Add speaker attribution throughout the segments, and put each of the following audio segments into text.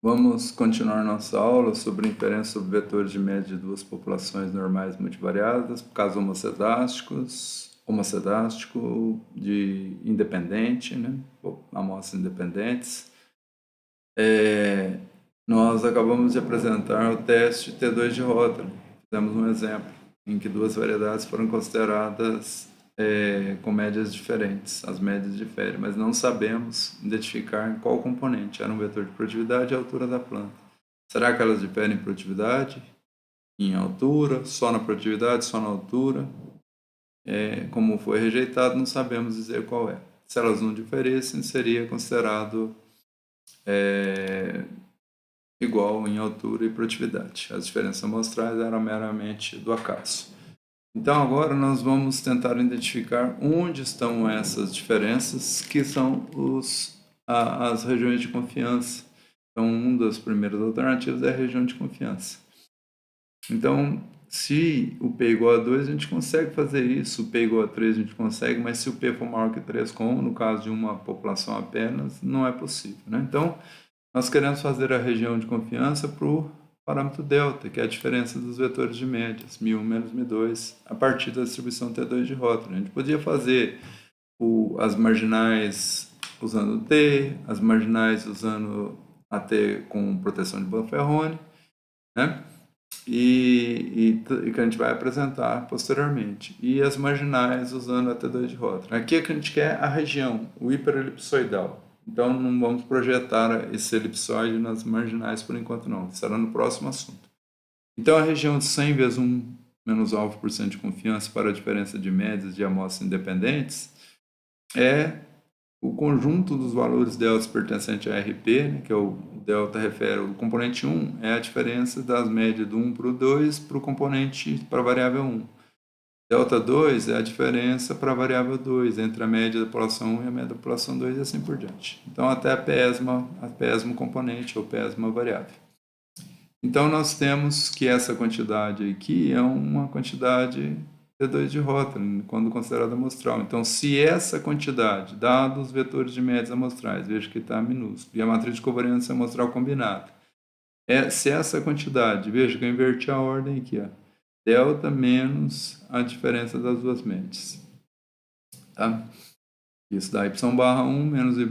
Speaker 1: Vamos continuar nossa aula sobre inferência sobre vetores de média de duas populações normais multivariadas, casos homocedástico de independente, né? Amostras independentes. Nós acabamos de apresentar o teste T2 de Rotary. Fizemos um exemplo em que duas variedades foram consideradas com médias diferentes. As médias diferem, mas não sabemos identificar em qual componente. Era um vetor de produtividade e a altura da planta. Será que elas diferem em produtividade? Em altura? Só na produtividade? Só na altura? Como foi rejeitado, não sabemos dizer qual é. Se elas não diferissem, seria considerado igual em altura e produtividade. As diferenças amostrais eram meramente do acaso. Então agora nós vamos tentar identificar onde estão essas diferenças, que são as regiões de confiança. Então uma das primeiras alternativas é a região de confiança. Então, se o P igual a 2, a gente consegue fazer isso, o P igual a 3 a gente consegue, mas se o P for maior que 3, como no caso de uma população apenas, não é possível, né? Então, nós queremos fazer a região de confiança para o parâmetro delta, que é a diferença dos vetores de médias, μ1 menos μ2, a partir da distribuição T2 de Rotary. A gente podia fazer as marginais usando T, as marginais usando AT com proteção de Bonferroni, né? E que a gente vai apresentar posteriormente. E as marginais usando a T2 de Rotary. Aqui é que a gente quer a região, o hiperelipsoidal. Então não vamos projetar esse elipsoide nas marginais por enquanto não, será no próximo assunto. Então a região de 100 vezes 1 menos alfa por cento de confiança para a diferença de médias de amostras independentes é o conjunto dos valores delta pertencente a RP, né, que é o delta refere o componente 1, é a diferença das médias do 1 para o 2 para o componente para a variável 1. Delta 2 é a diferença para a variável 2, entre a média da população 1 e a média da população 2 e assim por diante. Então, até a PESMA componente ou PESMA variável. Então, nós temos que essa quantidade aqui é uma quantidade T2 de Rotary, quando considerada amostral. Então, se essa quantidade, dados os vetores de médias amostrais, veja que está minúsculo, e a matriz de covariância amostral combinada, se essa quantidade, veja que eu inverti a ordem aqui, ó, delta menos a diferença das duas médias. Tá? Isso dá y barra 1 menos y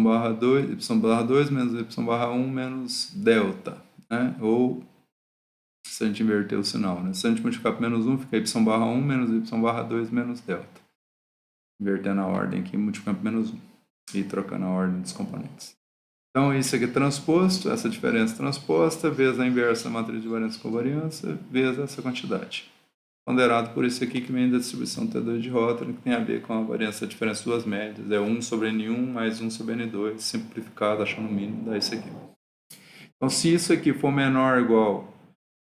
Speaker 1: barra 2, y barra 2 menos y barra 1 menos delta. Né? Ou, se a gente inverter o sinal, né? Se a gente multiplicar por menos 1, fica y barra 1 menos y barra 2 menos delta. Invertendo a ordem aqui, multiplicando por menos 1 e trocando a ordem dos componentes. Então, isso aqui é transposto, essa diferença transposta, vezes a inversa da matriz de variância com variância, vezes essa quantidade. Ponderado por isso aqui que vem da distribuição T2 de Rotary, que tem a ver com a variância da diferença das duas médias. É 1 sobre N1 mais 1 sobre N2, simplificado, achando o mínimo, dá isso aqui. Então, se isso aqui for menor ou igual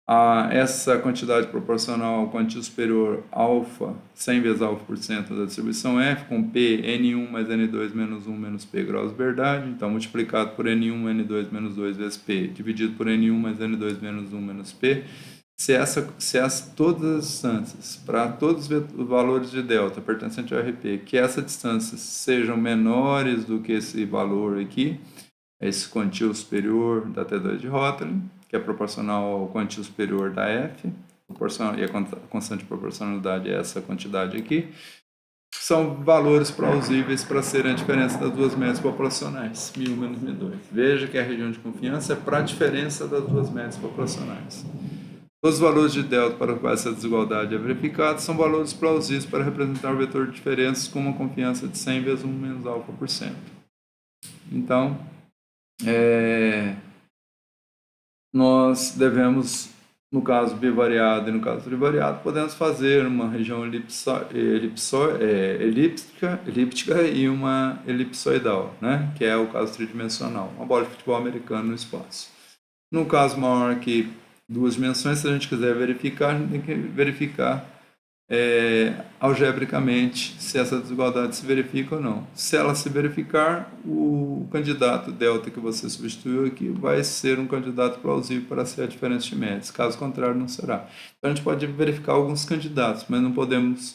Speaker 1: a essa quantidade proporcional ao quantio superior alfa, 100 vezes alfa por cento da distribuição F, com P, N1 mais N2 menos 1 menos P graus de verdade, então multiplicado por N1, N2 menos 2 vezes P, dividido por N1 mais N2 menos 1 menos P, todas as distâncias, para todos os valores de delta pertencente ao RP, que essas distâncias sejam menores do que esse valor aqui, esse quantio superior da T2 de Rotary, que é proporcional ao quantio superior da F, e a constante de proporcionalidade é essa quantidade aqui, são valores plausíveis para serem a diferença das duas médias populacionais, μ1 menos μ2. Veja que a região de confiança é para a diferença das duas médias populacionais. Os valores de delta para os quais essa desigualdade é verificada são valores plausíveis para representar o vetor de diferenças com uma confiança de 100 vezes 1 menos alfa por cento. Então, nós devemos, no caso bivariado e no caso trivariado, podemos fazer uma região elíptica e uma elipsoidal, né? Que é o caso tridimensional, uma bola de futebol americano no espaço. No caso maior que duas dimensões, se a gente quiser verificar, a gente tem que verificar algebricamente se essa desigualdade se verifica ou não. Se ela se verificar, o candidato delta que você substituiu aqui vai ser um candidato plausível para ser a diferença de médias. Caso contrário, não será. Então, a gente pode verificar alguns candidatos, mas não podemos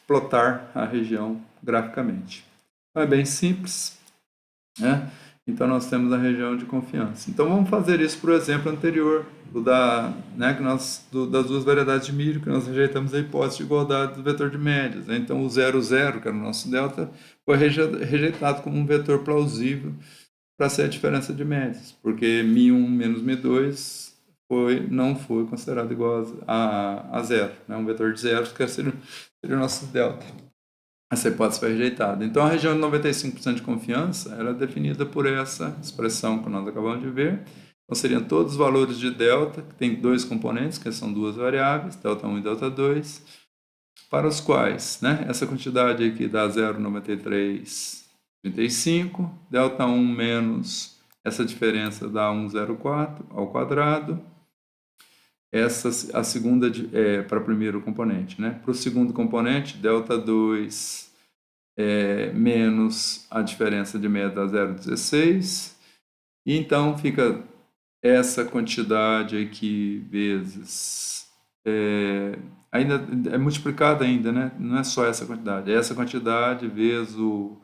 Speaker 1: plotar a região graficamente. Então, é bem simples, né? Então, nós temos a região de confiança. Então, vamos fazer isso para o exemplo anterior, das duas variedades de milho, que nós rejeitamos a hipótese de igualdade do vetor de médias. Né? Então, o 0, 0, que era o nosso delta, foi rejeitado como um vetor plausível para ser a diferença de médias, porque μ1 menos μ2 não foi considerado igual a zero. Né? Um vetor de zero que seria o nosso delta. Essa hipótese foi rejeitada. Então, a região de 95% de confiança ela é definida por essa expressão que nós acabamos de ver. Então, seriam todos os valores de delta, que tem dois componentes, que são duas variáveis, delta 1 e delta 2, para os quais essa quantidade aqui dá 0,9335, delta 1 menos essa diferença dá 1,04 ao quadrado. Essa a segunda para o primeiro componente. Para o segundo componente, delta 2 menos a diferença de média dá 0,16. E então fica essa quantidade aqui vezes... ainda é multiplicada ainda, né? Não é só essa quantidade. É essa quantidade vezes o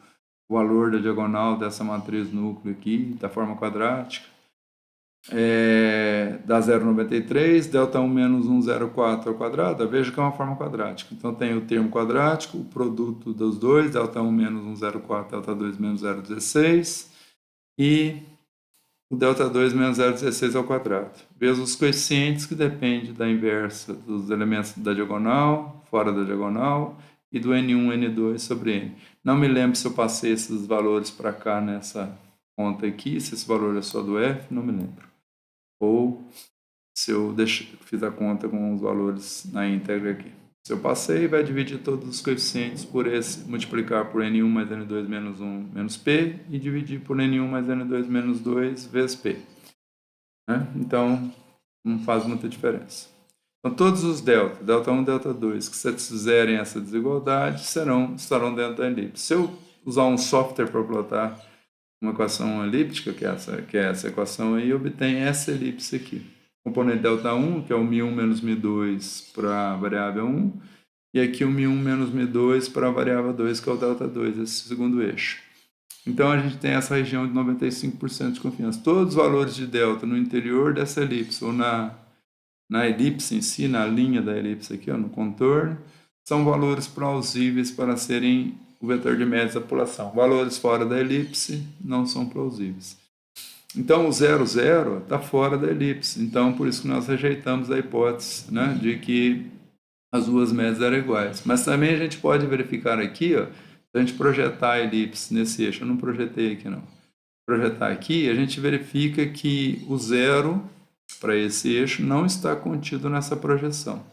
Speaker 1: valor da diagonal dessa matriz núcleo aqui, da forma quadrática. Dá 0,93, delta 1 menos 1,04 ao quadrado, veja que é uma forma quadrática. Então, tem o termo quadrático, o produto dos dois, delta 1 menos 1,04, delta 2 menos 0,16, e o delta 2 menos 0,16 ao quadrado. Veja os coeficientes que dependem da inversa dos elementos da diagonal, fora da diagonal, e do N1, N2 sobre N. Não me lembro se eu passei esses valores para cá nessa conta aqui, se esse valor é só do F, não me lembro. Ou se eu fiz a conta com os valores na íntegra aqui. Se eu passei, vai dividir todos os coeficientes por esse, multiplicar por N1 mais N2 menos 1 menos P e dividir por N1 mais N2 menos 2 vezes P. Então, não faz muita diferença. Então, todos os delta 1 e delta 2, que satisfizerem essa desigualdade, estarão dentro da elipse. Se eu usar um software para plotar uma equação elíptica, que é essa equação aí, obtém essa elipse aqui. Componente delta 1, que é o μ1 menos μ2 para a variável 1, e aqui o μ1 menos μ2 para a variável 2, que é o delta 2, esse segundo eixo. Então, a gente tem essa região de 95% de confiança. Todos os valores de delta no interior dessa elipse, ou na elipse em si, na linha da elipse aqui, no contorno, são valores plausíveis para serem o vetor de médias da população. Valores fora da elipse não são plausíveis. Então, o 0, 0 está fora da elipse. Então, por isso que nós rejeitamos a hipótese de que as duas médias eram iguais. Mas também a gente pode verificar aqui, se a gente projetar a elipse nesse eixo, eu não projetei aqui não, projetar aqui, a gente verifica que o 0 para esse eixo não está contido nessa projeção.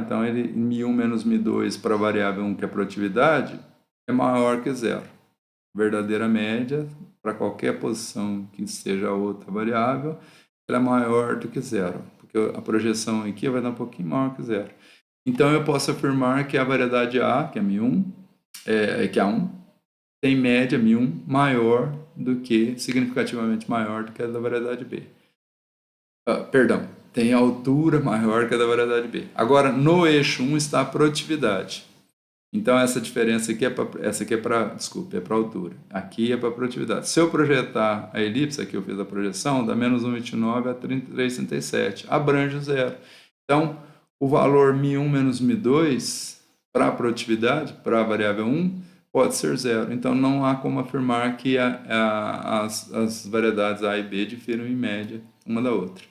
Speaker 1: Então, μ1 menos μ2 para a variável 1, que é a produtividade, é maior que zero. Verdadeira média, para qualquer posição que seja a outra variável, ela é maior do que zero, porque a projeção aqui vai dar um pouquinho maior que zero. Então, eu posso afirmar que a variedade A, que é μ1, que é A1, tem média μ1 maior do que, significativamente maior do que a da variedade B. Tem altura maior que a da variedade B. Agora, no eixo 1 está a produtividade. Então, essa diferença aqui é para altura. Aqui é para produtividade. Se eu projetar a elipse, aqui eu fiz a projeção, dá menos 1,29 a 33,37. Abrange o zero. Então, o valor μ1 menos μ2 para a produtividade, para a variável 1, pode ser zero. Então, não há como afirmar que as variedades A e B diferem em média uma da outra.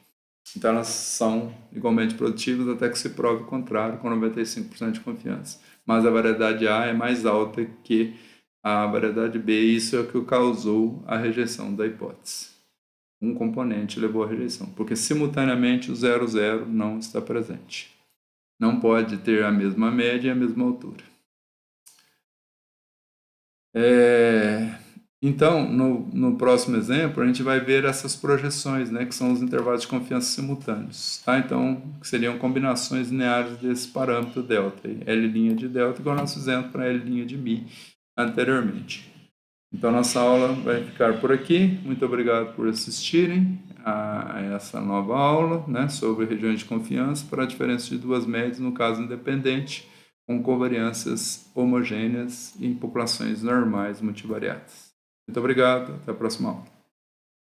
Speaker 1: Então, elas são igualmente produtivas até que se prove o contrário, com 95% de confiança. Mas a variedade A é mais alta que a variedade B, e isso é o que causou a rejeição da hipótese. Um componente levou à rejeição, porque simultaneamente o 0, 0 não está presente. Não pode ter a mesma média e a mesma altura. Então, no próximo exemplo, a gente vai ver essas projeções, que são os intervalos de confiança simultâneos. Então, que seriam combinações lineares desse parâmetro delta, L' de delta, igual nós fizemos para L' de μ anteriormente. Então, nossa aula vai ficar por aqui. Muito obrigado por assistirem a essa nova aula sobre regiões de confiança para a diferença de duas médias, no caso independente, com covariâncias homogêneas em populações normais multivariadas. Muito obrigado, até a próxima aula.